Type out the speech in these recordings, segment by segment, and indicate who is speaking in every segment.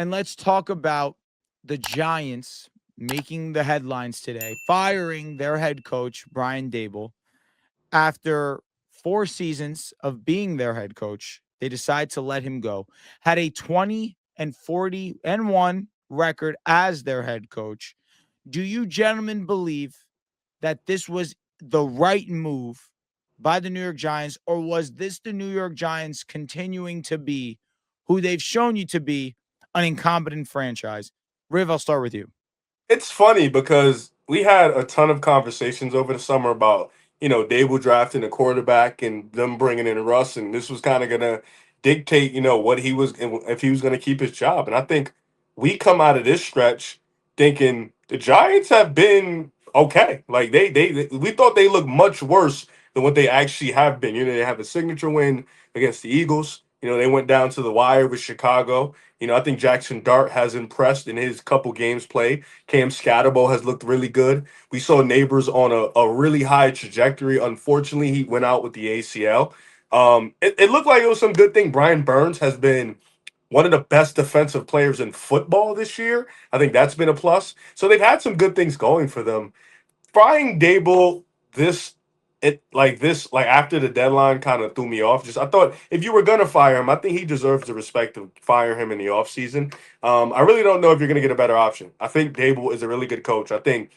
Speaker 1: And let's talk about the Giants making the headlines today, firing their head coach, Brian Daboll, after 4 seasons of being their head coach. They decide to let him go. Had a 20-40-1 record as their head coach. Do you gentlemen believe that this was the right move by the New York Giants, or was this the New York Giants continuing to be who they've shown you to be, an incompetent franchise? Riv, I'll start with you.
Speaker 2: It's funny because we had a ton of conversations over the summer about, Dable drafting a quarterback and them bringing in Russ, and this was kind of going to dictate, what he was, if he was going to keep his job. And I think we come out of this stretch thinking the Giants have been okay. Like we thought they looked much worse than what they actually have been. They have a signature win against the Eagles. They went down to the wire with Chicago. I think Jackson Dart has impressed in his couple games played. Cam Scatterbo has looked really good. We saw Neighbors on a really high trajectory. Unfortunately, he went out with the ACL. It looked like it was some good thing. Brian Burns has been one of the best defensive players in football this year. I think that's been a plus. So they've had some good things going for them. Brian Dable, this like after the deadline kind of threw me off. Just I thought if you were gonna fire him, I think he deserves the respect to fire him in the offseason. I really don't know if you're gonna get a better option. I think Dable is a really good coach. I think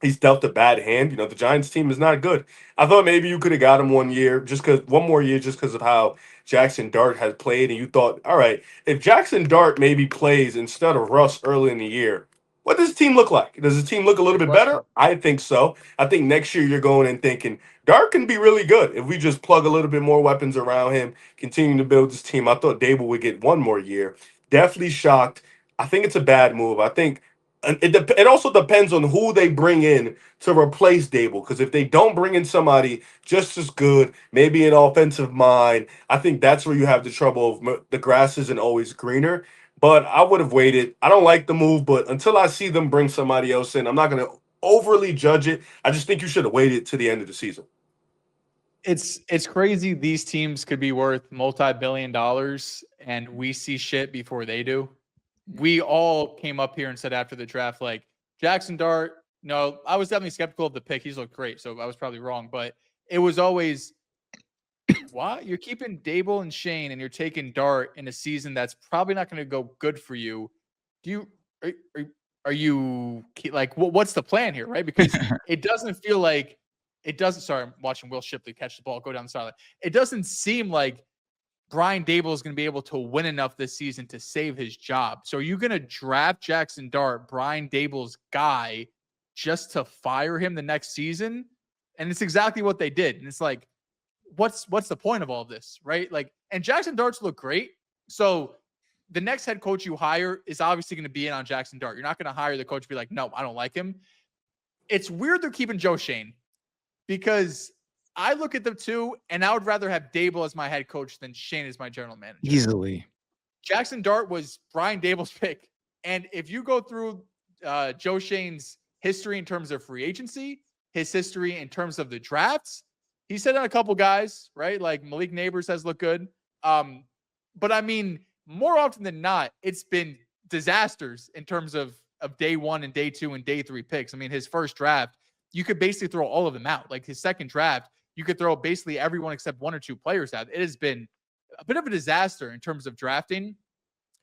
Speaker 2: he's dealt a bad hand. The Giants team is not good. I thought maybe you could have got him one more year just because of how Jackson Dart has played, and you thought, all right, if Jackson Dart maybe plays instead of Russ early in the year, what does the team look like? Does the team look a little
Speaker 3: Good
Speaker 2: bit
Speaker 3: question.
Speaker 2: better? I think so. I think next year you're going and thinking Dart can be really good if we just plug a little bit more weapons around him, continue to build this team. I thought Dable would get one more year. Definitely shocked. I think it's a bad move. I think it also depends on who they bring in to replace Dable. Because if they don't bring in somebody just as good, maybe an offensive mind, I think that's where you have the trouble of the grass isn't always greener. But I would have waited. I don't like the move, but until I see them bring somebody else in, I'm not going to overly judge it. I just think you should have waited to the end of the season.
Speaker 3: It's crazy. These teams could be worth multi-billion dollars, and we see shit before they do. We all came up here and said after the draft, like Jackson Dart. No, I was definitely skeptical of the pick. He's looked great, so I was probably wrong. But it was always, why you're keeping Dable and Shane, and you're taking Dart in a season that's probably not going to go good for you. Do you are you like what's the plan here, right? Because it doesn't feel like it doesn't. Sorry, I'm watching Will Shipley catch the ball, go down the sideline. It doesn't seem like Brian Daboll is going to be able to win enough this season to save his job. So are you going to draft Jackson Dart, Brian Daboll's guy, just to fire him the next season? And it's exactly what they did. And it's like, what's the point of all of this, right? Like, and Jackson Dart's look great. So the next head coach you hire is obviously going to be in on Jackson Dart. You're not going to hire the coach and be like, no, I don't like him. It's weird they're keeping Joe Shane because I look at them too, and I would rather have Daboll as my head coach than Shane as my general manager.
Speaker 1: Easily.
Speaker 3: Jackson Dart was Brian Daboll's pick. And if you go through Joe Shane's history in terms of free agency, his history in terms of the drafts, he said on a couple guys, right? Like Malik Neighbors has looked good. But I mean, more often than not, it's been disasters in terms of day one and day two and day three picks. I mean, his first draft, you could basically throw all of them out. Like his second draft, you could throw basically everyone except one or two players out. It has been a bit of a disaster in terms of drafting.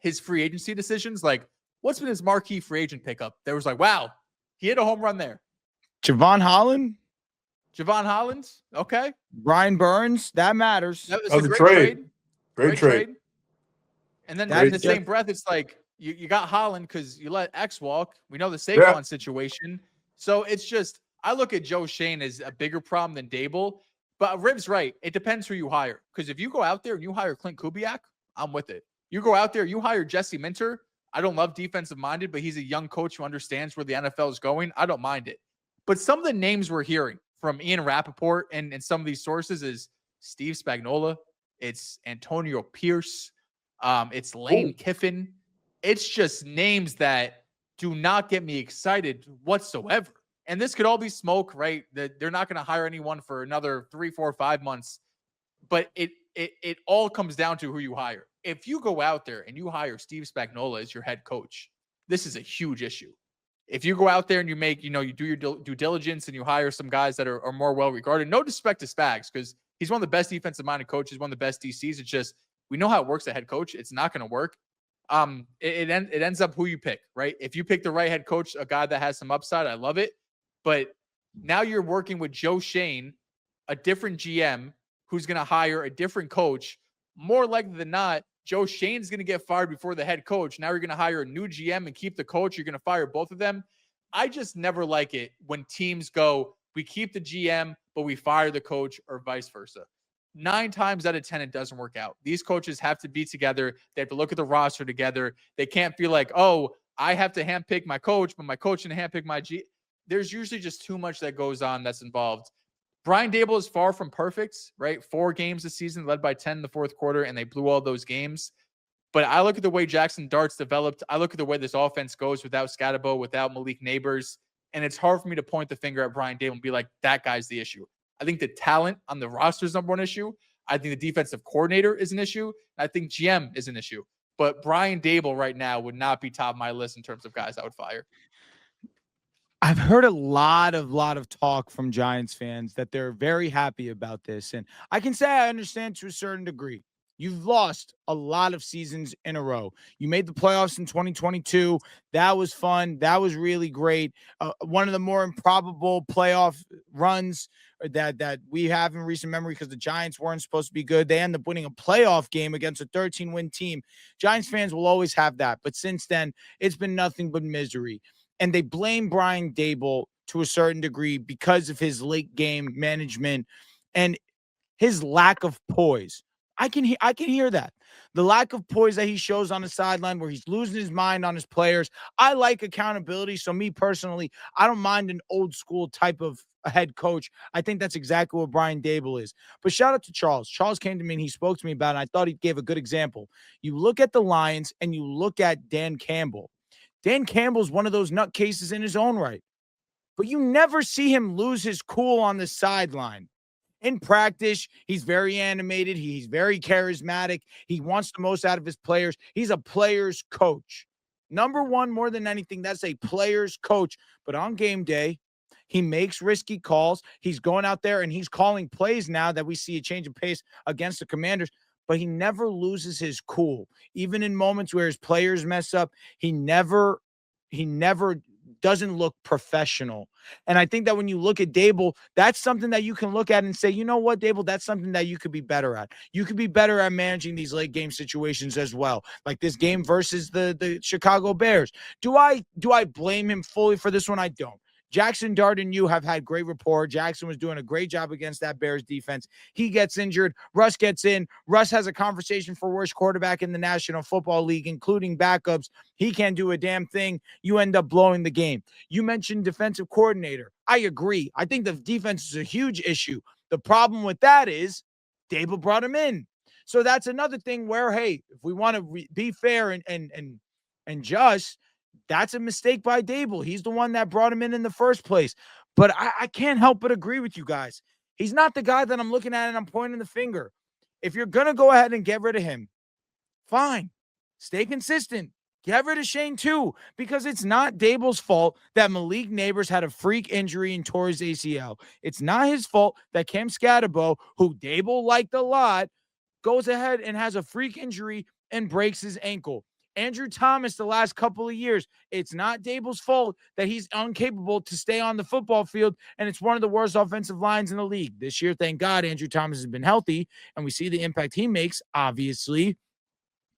Speaker 3: His free agency decisions, like what's been his marquee free agent pickup? There was like, wow, he hit a home run there.
Speaker 1: Javon Holland?
Speaker 3: Javon Holland, okay.
Speaker 1: Brian Burns, that matters.
Speaker 3: That was
Speaker 2: That was
Speaker 3: a
Speaker 2: a
Speaker 3: great
Speaker 2: trade.
Speaker 3: trade.
Speaker 2: Great trade.
Speaker 3: And then
Speaker 1: That
Speaker 3: in the
Speaker 1: is
Speaker 3: same breath, it's like you got Holland because you let X walk. We know the Saquon
Speaker 2: Yeah.
Speaker 3: situation. So it's just, I look at Joe Shane as a bigger problem than Daboll. But Rib's right. It depends who you hire. Because if you go out there and you hire Clint Kubiak, I'm with it. You go out there, you hire Jesse Minter. I don't love defensive minded, but he's a young coach who understands where the NFL is going. I don't mind it. But some of the names we're hearing from Ian Rappaport and some of these sources is Steve Spagnuolo. It's Antonio Pierce. It's Lane Kiffin. It's just names that do not get me excited whatsoever. And this could all be smoke, right? That they're not going to hire anyone for another 3, 4, 5 months. But it all comes down to who you hire. if you go out there and you hire Steve Spagnuolo as your head coach, this is a huge issue. If you go out there and you make, you do your due diligence and you hire some guys that are more well-regarded, no disrespect to Spags, because he's one of the best defensive-minded coaches, one of the best DCs. It's just, we know how it works as a head coach. It's not going to work. It ends up who you pick, right? If you pick the right head coach, a guy that has some upside, I love it. But now you're working with Joe Shane, a different GM, who's going to hire a different coach. More likely than not, Joe Shane's going to get fired before the head coach. Now you're going to hire a new GM and keep the coach. You're going to fire both of them. I just never like it when teams go, we keep the GM, but we fire the coach, or vice versa. 9 times out of 10, it doesn't work out. These coaches have to be together. They have to look at the roster together. They can't feel like, oh, I have to handpick my coach, but my coach can handpick my G. There's usually just too much that goes on that's involved. Brian Daboll is far from perfect, right? 4 games this season, led by 10 in the fourth quarter, and they blew all those games. But I look at the way Jackson Dart's developed. I look at the way this offense goes without Scatabo, without Malik Neighbors, and it's hard for me to point the finger at Brian Daboll and be like, that guy's the issue. I think the talent on the roster is number one issue. I think the defensive coordinator is an issue. I think GM is an issue. But Brian Daboll right now would not be top of my list in terms of guys I would fire.
Speaker 1: I've heard a lot of talk from Giants fans that they're very happy about this. And I can say I understand to a certain degree. You've lost a lot of seasons in a row. You made the playoffs in 2022. That was fun. That was really great. One of the more improbable playoff runs that we have in recent memory, because the Giants weren't supposed to be good. They end up winning a playoff game against a 13-win team. Giants fans will always have that. But since then, it's been nothing but misery. And they blame Brian Daboll to a certain degree because of his late game management and his lack of poise. I can hear that. The lack of poise that he shows on the sideline, where he's losing his mind on his players. I like accountability. So me personally, I don't mind an old school type of a head coach. I think that's exactly what Brian Daboll is. But shout out to Charles. Charles came to me and he spoke to me about it. And I thought he gave a good example. You look at the Lions and you look at Dan Campbell. Dan Campbell's one of those nutcases in his own right. But you never see him lose his cool on the sideline. In practice, he's very animated. He's very charismatic. He wants the most out of his players. He's a player's coach. Number one, more than anything, that's a player's coach. But on game day, he makes risky calls. He's going out there and he's calling plays now that we see a change of pace against the Commanders. But he never loses his cool. Even in moments where his players mess up, he never doesn't look professional. And I think that when you look at Daboll, that's something that you can look at and say, you know what, Daboll, that's something that you could be better at. You could be better at managing these late game situations as well. Like this game versus the Chicago Bears. Do I blame him fully for this one? I don't. Jackson Dart and you have had great rapport. Jackson was doing a great job against that Bears defense. He gets injured. Russ gets in. Russ has a conversation for worst quarterback in the National Football League, including backups. He can't do a damn thing. You end up blowing the game. You mentioned defensive coordinator. I agree. I think the defense is a huge issue. The problem with that is Daboll brought him in. So that's another thing where, hey, if we want to be fair and just, that's a mistake by Daboll. He's the one that brought him in the first place. But I can't help but agree with you guys. He's not the guy that I'm looking at and I'm pointing the finger. If you're going to go ahead and get rid of him, fine. Stay consistent. Get rid of Shane too, because it's not Daboll's fault that Malik Neighbors had a freak injury and tore his ACL. It's not his fault that Cam Scatabo, who Daboll liked a lot, goes ahead and has a freak injury and breaks his ankle. Andrew Thomas, the last couple of years, it's not Daboll's fault that he's incapable to stay on the football field, and it's one of the worst offensive lines in the league. This year, thank God, Andrew Thomas has been healthy, and we see the impact he makes, obviously.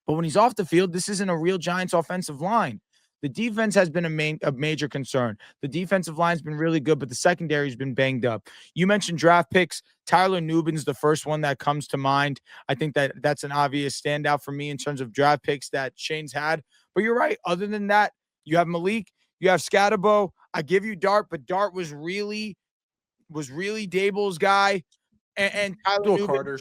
Speaker 1: But when he's off the field, this isn't a real Giants offensive line. The defense has been a major concern. The defensive line's been really good, but the secondary's been banged up. You mentioned draft picks. Tyler Nubin's the first one that comes to mind. I think that's an obvious standout for me in terms of draft picks that Shane's had. But you're right. Other than that, you have Malik, you have Scatabo. I give you Dart, but Dart was really Daboll's guy. And Tyler
Speaker 3: Abdul
Speaker 1: Nubin,
Speaker 3: Carter.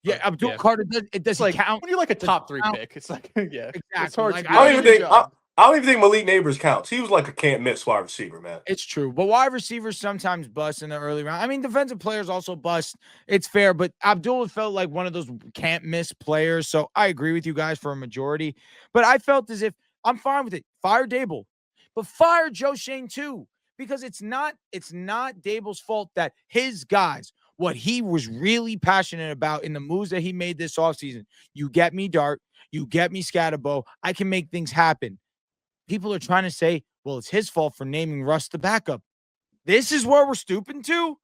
Speaker 1: yeah, Abdul Carter, does he
Speaker 3: like
Speaker 1: count?
Speaker 3: when you're like a top 3 pick, it's like, yeah,
Speaker 1: Exactly.
Speaker 3: it's hard
Speaker 1: Like,
Speaker 3: to
Speaker 2: I don't even think I don't even think Malik Neighbors counts. He was like a can't miss wide receiver, man.
Speaker 1: It's true. But wide receivers sometimes bust in the early round. I mean, defensive players also bust. It's fair, but Abdul felt like one of those can't miss players. So I agree with you guys for a majority. But I felt as if I'm fine with it. Fire Daboll, but fire Joe Shane too. Because it's not Daboll's fault that his guys, what he was really passionate about in the moves that he made this offseason. You get me Dart, you get me Scatterbo, I can make things happen. People are trying to say, well, it's his fault for naming Russ the backup. This is where we're stooping to.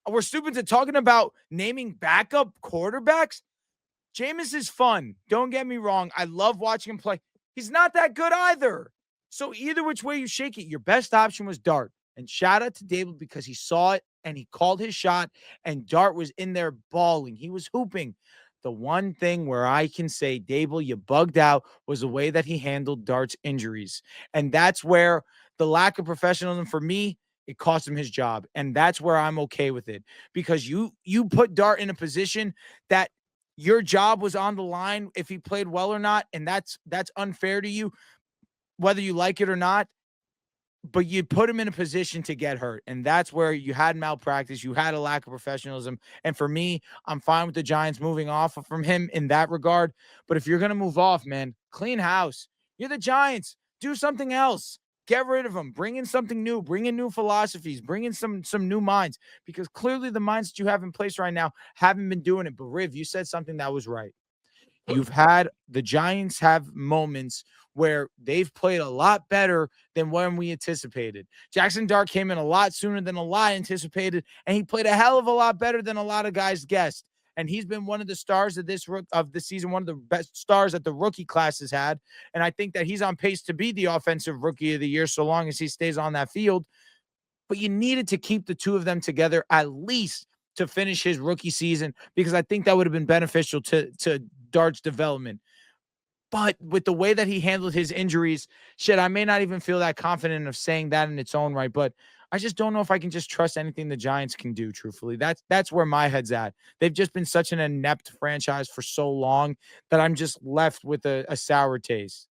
Speaker 1: We're stooping to talking about naming backup quarterbacks. Jameis is fun. Don't get me wrong. I love watching him play. He's not that good either. So either which way you shake it, your best option was Dart. And shout out to Daboll because he saw it and he called his shot. And Dart was in there bawling. He was hooping. The one thing where I can say, Daboll, you bugged out was the way that he handled Dart's injuries. And that's where the lack of professionalism for me, it cost him his job. And that's where I'm okay with it. Because you put Dart in a position that your job was on the line if he played well or not. And that's unfair to you, whether you like it or not. But you put him in a position to get hurt. And that's where you had malpractice. You had a lack of professionalism. And for me, I'm fine with the Giants moving off from him in that regard. But if you're going to move off, man, clean house. You're the Giants. Do something else. Get rid of them. Bring in something new. Bring in new philosophies. Bring in some new minds. Because clearly the minds that you have in place right now haven't been doing it. But Riv, you said something that was right. You've had the Giants have moments where they've played a lot better than when we anticipated. Jackson Dart came in a lot sooner than a lot anticipated, and he played a hell of a lot better than a lot of guys guessed. And he's been one of the stars of the season, one of the best stars that the rookie class has had. And I think that he's on pace to be the offensive rookie of the year so long as he stays on that field. But you needed to keep the two of them together at least to finish his rookie season, because I think that would have been beneficial to Dart's development. But with the way that he handled his injuries, shit, I may not even feel that confident of saying that in its own right. But I just don't know if I can just trust anything the Giants can do, truthfully. That's where my head's at. They've just been such an inept franchise for so long that I'm just left with a sour taste.